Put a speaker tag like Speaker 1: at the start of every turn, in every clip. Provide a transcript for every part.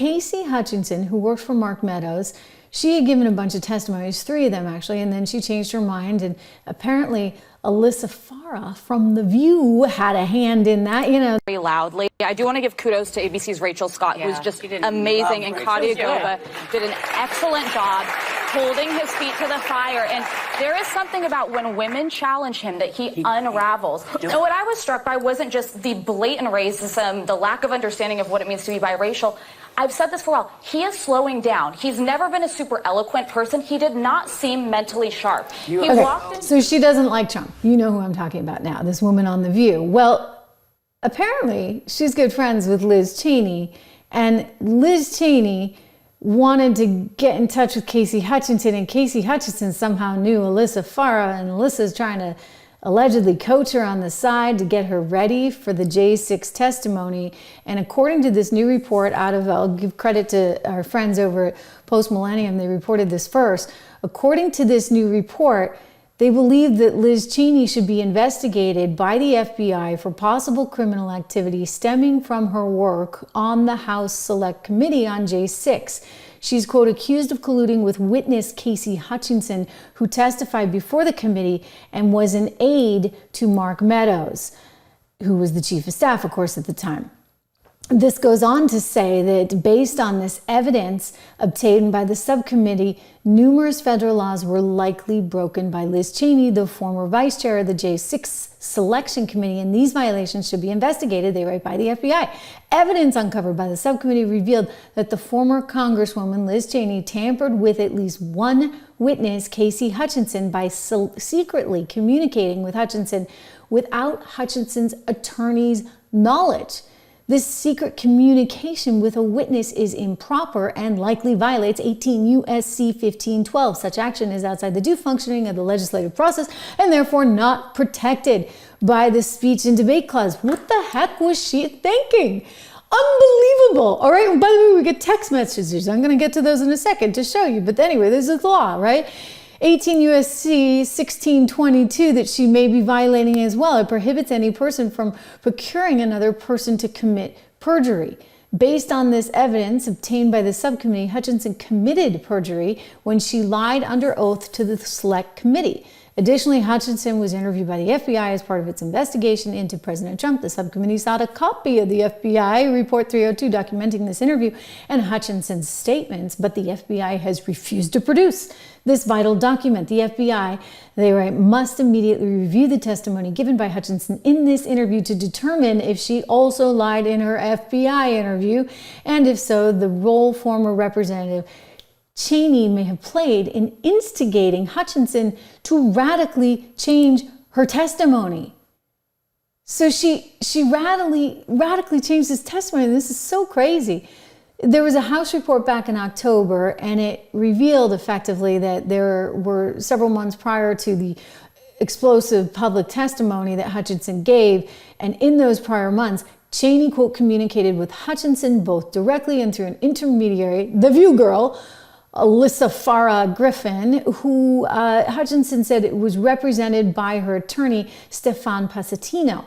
Speaker 1: Casey Hutchinson, who worked for Mark Meadows, she had given a bunch of testimonies, 3 of them actually, and then she changed her mind. And apparently Alyssa Farah from The View had a hand in that,
Speaker 2: Very loudly. I do want to give kudos to ABC's Rachel Scott, who's just amazing, and Katia Goba did an excellent job holding his feet to the fire. And there is something about when women challenge him that he unravels. And what I was struck by wasn't just the blatant racism, the lack of understanding of what it means to be biracial. I've said this for a while. He is slowing down. He's never been a super eloquent person. He did not seem mentally sharp.
Speaker 1: So she doesn't like Trump. You know who I'm talking about now, this woman on The View. Well, apparently she's good friends with Liz Cheney, and Liz Cheney wanted to get in touch with Casey Hutchinson, and Casey Hutchinson somehow knew Alyssa Farah, and Alyssa's trying to allegedly coach her on the side to get her ready for the J6 testimony. And according to this new report out of, I'll give credit to our friends over at Post Millennium, they reported this first. According to this new report, they believe that Liz Cheney should be investigated by the FBI for possible criminal activity stemming from her work on the House Select Committee on J6. She's, quote, accused of colluding with witness Casey Hutchinson, who testified before the committee and was an aide to Mark Meadows, who was the chief of staff, of course, at the time. This goes on to say that based on this evidence obtained by the subcommittee, numerous federal laws were likely broken by Liz Cheney, the former vice chair of the J6 Selection Committee, and these violations should be investigated, they write, by the FBI. Evidence uncovered by the subcommittee revealed that the former Congresswoman Liz Cheney tampered with at least one witness, Casey Hutchinson, by secretly communicating with Hutchinson without Hutchinson's attorney's knowledge. This secret communication with a witness is improper and likely violates 18 U.S.C. 1512. Such action is outside the due functioning of the legislative process and therefore not protected by the speech and debate clause. What the heck was she thinking? Unbelievable. All right. And by the way, we get text messages. I'm going to get to those in a second to show you. But anyway, there's a law, right? 18 U.S.C. 1622 that she may be violating as well. It prohibits any person from procuring another person to commit perjury. Based on this evidence obtained by the subcommittee, Hutchinson committed perjury when she lied under oath to the Select Committee. Additionally, Hutchinson was interviewed by the FBI as part of its investigation into President Trump. The subcommittee sought a copy of the FBI Report 302 documenting this interview and Hutchinson's statements, but the FBI has refused to produce this vital document. The FBI, they write, must immediately review the testimony given by Hutchinson in this interview to determine if she also lied in her FBI interview, and if so, the role former Representative Cheney may have played in instigating Hutchinson to radically change her testimony. So she radically changed his testimony. This is so crazy. There was a House report back in October, and it revealed effectively that there were several months prior to the explosive public testimony that Hutchinson gave, and in those prior months, Cheney, quote, communicated with Hutchinson both directly and through an intermediary, the View girl, Alyssa Farah Griffin, who Hutchinson said it was represented by her attorney, Stefan Passatino.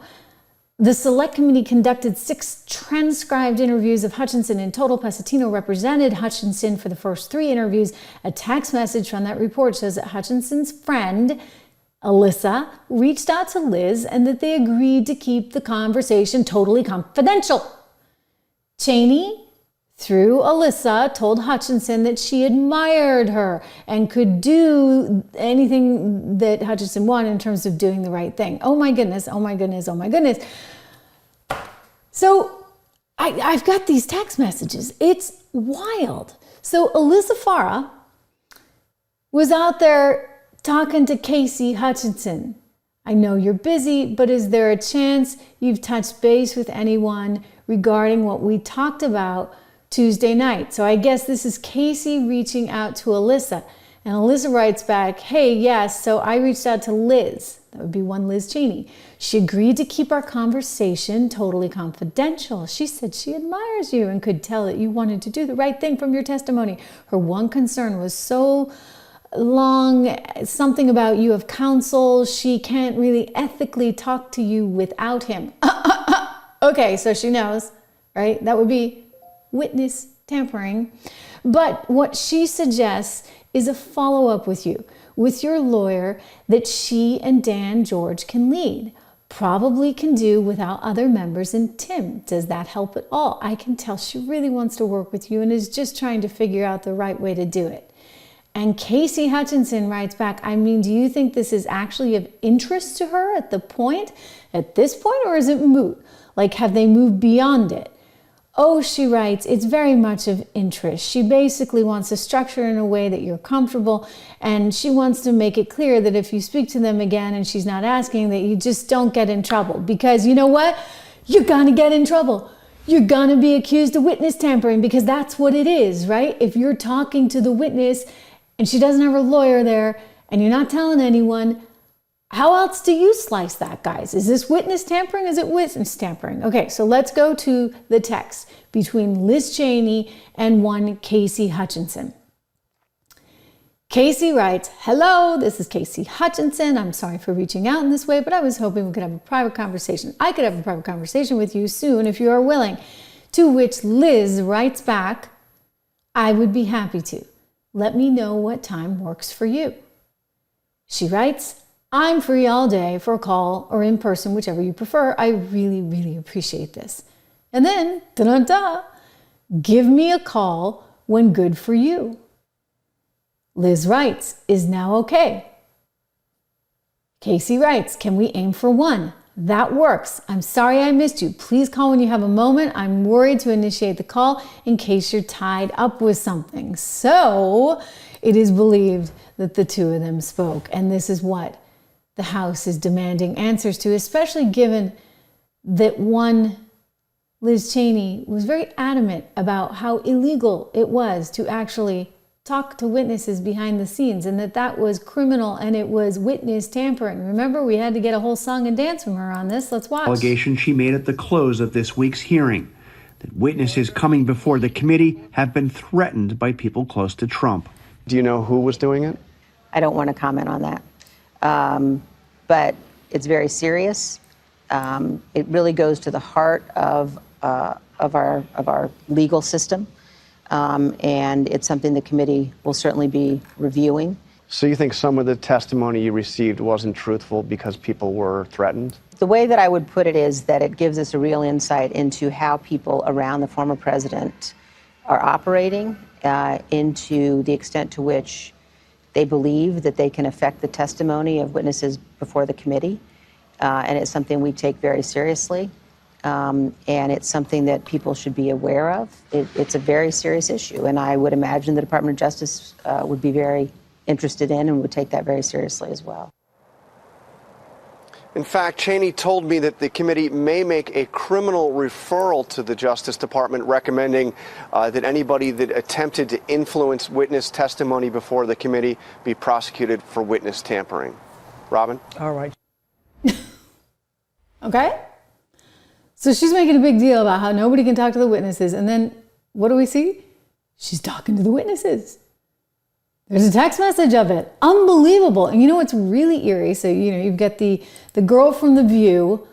Speaker 1: The Select Committee conducted 6 transcribed interviews of Hutchinson. In total, Passatino represented Hutchinson for the first 3 interviews. A text message from that report shows that Hutchinson's friend, Alyssa, reached out to Liz and that they agreed to keep the conversation totally confidential. Cheney, through Alyssa, told Hutchinson that she admired her and could do anything that Hutchinson wanted in terms of doing the right thing. Oh my goodness, oh my goodness, oh my goodness. So I've got these text messages. It's wild. So Alyssa Farah was out there talking to Casey Hutchinson. I know you're busy, but is there a chance you've touched base with anyone regarding what we talked about Tuesday night? So I guess this is Casey reaching out to Alyssa. And Alyssa writes back, hey, yes, so I reached out to Liz. That would be one Liz Cheney. She agreed to keep our conversation totally confidential. She said she admires you and could tell that you wanted to do the right thing from your testimony. Her one concern was so long, something about you have counsel. She can't really ethically talk to you without him. Okay, so she knows, right? That would be witness tampering. But what she suggests is a follow-up with you, with your lawyer, that she and Dan George can lead. Probably can do without other members and Tim. Does that help at all? I can tell she really wants to work with you and is just trying to figure out the right way to do it. And Casey Hutchinson writes back, I mean, do you think this is actually of interest to her at this point, or is it moot? Like, have they moved beyond it? Oh, she writes, it's very much of interest. She basically wants to structure in a way that you're comfortable, and she wants to make it clear that if you speak to them again and she's not asking, that you just don't get in trouble. Because you know what? You're gonna get in trouble. You're gonna be accused of witness tampering, because that's what it is, right? If you're talking to the witness and she doesn't have her lawyer there and you're not telling anyone, how else do you slice that, guys? Is this witness tampering? Is it witness tampering? Okay, so let's go to the text between Liz Cheney and one Casey Hutchinson. Casey writes, hello, this is Casey Hutchinson. I'm sorry for reaching out in this way, but I was hoping we could have a private conversation. I could have a private conversation with you soon if you are willing. To which Liz writes back, I would be happy to. Let me know what time works for you. She writes, I'm free all day for a call or in person, whichever you prefer. I really, really appreciate this. And then, da-da-da, give me a call when good for you. Liz writes, is now okay. Casey writes, can we aim for 1? That works. I'm sorry I missed you. Please call when you have a moment. I'm worried to initiate the call in case you're tied up with something. So it is believed that the two of them spoke. And this is what the House is demanding answers to, especially given that one, Liz Cheney, was very adamant about how illegal it was to actually talk to witnesses behind the scenes, and that was criminal and it was witness tampering. Remember, we had to get a whole song and dance from her on this. Let's watch.
Speaker 3: Allegation she made at the close of this week's hearing that witnesses coming before the committee have been threatened by people close to Trump.
Speaker 4: Do you know who was doing it?
Speaker 5: I don't want to comment on that. But it's very serious. It really goes to the heart of our legal system. And it's something the committee will certainly be reviewing.
Speaker 4: So you think some of the testimony you received wasn't truthful because people were threatened?
Speaker 5: The way that I would put it is that it gives us a real insight into how people around the former president are operating, into the extent to which they believe that they can affect the testimony of witnesses before the committee. And it's something we take very seriously. And it's something that people should be aware of. It's a very serious issue, and I would imagine the Department of Justice would be very interested in and would take that very seriously as well.
Speaker 4: In fact, Cheney told me that the committee may make a criminal referral to the Justice Department recommending that anybody that attempted to influence witness testimony before the committee be prosecuted for witness tampering. Robin?
Speaker 6: All right.
Speaker 1: Okay. So she's making a big deal about how nobody can talk to the witnesses. And then what do we see? She's talking to the witnesses. There's a text message of it. Unbelievable. And you know what's really eerie? So, you've got the girl from The View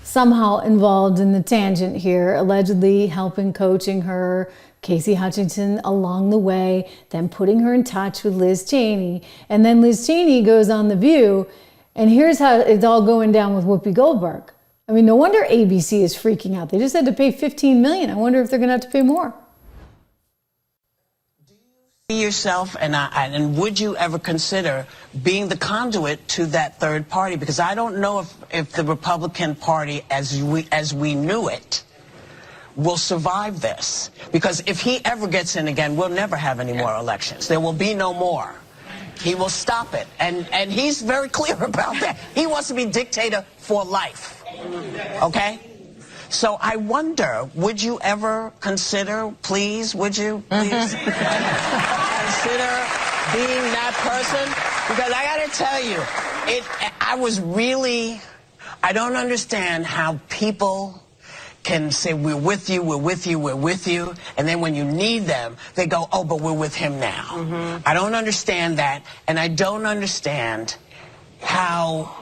Speaker 1: somehow involved in the tangent here, allegedly helping, coaching her, Casey Hutchinson along the way, then putting her in touch with Liz Cheney. And then Liz Cheney goes on The View, and here's how it's all going down with Whoopi Goldberg. I mean, no wonder ABC is freaking out. They just had to pay $15 million. I wonder if they're going to have to pay more.
Speaker 6: Do you see yourself, and would you ever consider being the conduit to that third party? Because I don't know if the Republican Party, as we knew it, will survive this. Because if he ever gets in again, we'll never have any more elections. There will be no more. He will stop it. And he's very clear about that. He wants to be dictator for life. Okay? So I wonder, would you ever consider, please, would you please consider being that person? Because I got to tell you, I don't understand how people can say, we're with you, we're with you, we're with you, and then when you need them, they go, oh, but we're with him now. Mm-hmm. I don't understand that, and I don't understand how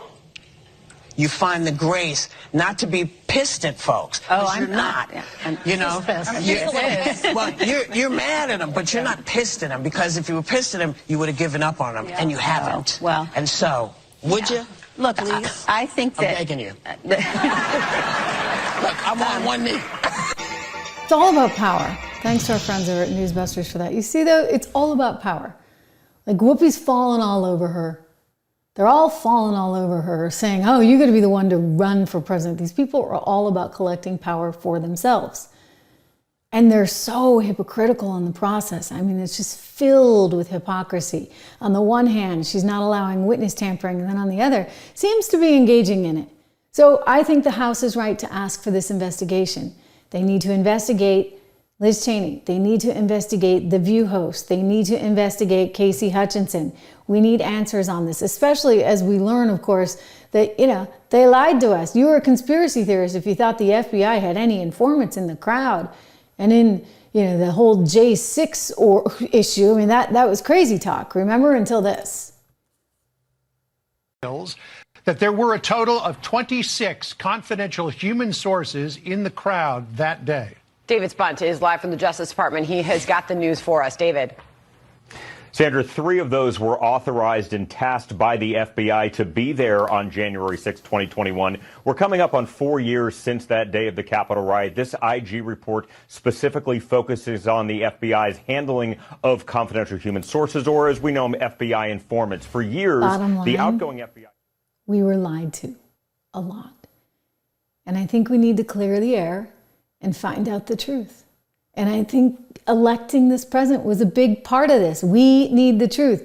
Speaker 6: you find the grace not to be pissed at folks.
Speaker 5: Oh,
Speaker 6: you're not. You know, you're mad at them, but you're not pissed at them, because if you were pissed at them, you would have given up on them, and you haven't.
Speaker 5: Well,
Speaker 6: and so, would you?
Speaker 5: Look, Liz, I think that...
Speaker 6: I'm begging you. Look, I'm on one knee.
Speaker 1: It's all about power. Thanks to our friends over at Newsbusters for that. You see, though, it's all about power. Like, Whoopi's falling all over her. They're all falling all over her, saying, oh, you're going to be the one to run for president. These people are all about collecting power for themselves. And they're so hypocritical in the process. I mean, it's just filled with hypocrisy. On the one hand, she's not allowing witness tampering, and then on the other, seems to be engaging in it. So I think the House is right to ask for this investigation. They need to investigate Liz Cheney. They need to investigate The View host. They need to investigate Casey Hutchinson. We need answers on this, especially as we learn, of course, that, they lied to us. You were a conspiracy theorist if you thought the FBI had any informants in the crowd. And in, the whole J6 issue, I mean, that was crazy talk, remember, until this.
Speaker 7: That there were a total of 26 confidential human sources in the crowd that day.
Speaker 8: David Spunt is live from the Justice Department. He has got the news for us. David.
Speaker 9: Sandra, 3 of those were authorized and tasked by the FBI to be there on January 6, 2021. We're coming up on 4 years since that day of the Capitol riot. This IG report specifically focuses on the FBI's handling of confidential human sources, or as we know them, FBI informants. For years, the outgoing FBI...
Speaker 1: We were lied to a lot. And I think we need to clear the air and find out the truth. And I think electing this president was a big part of this. We need the truth.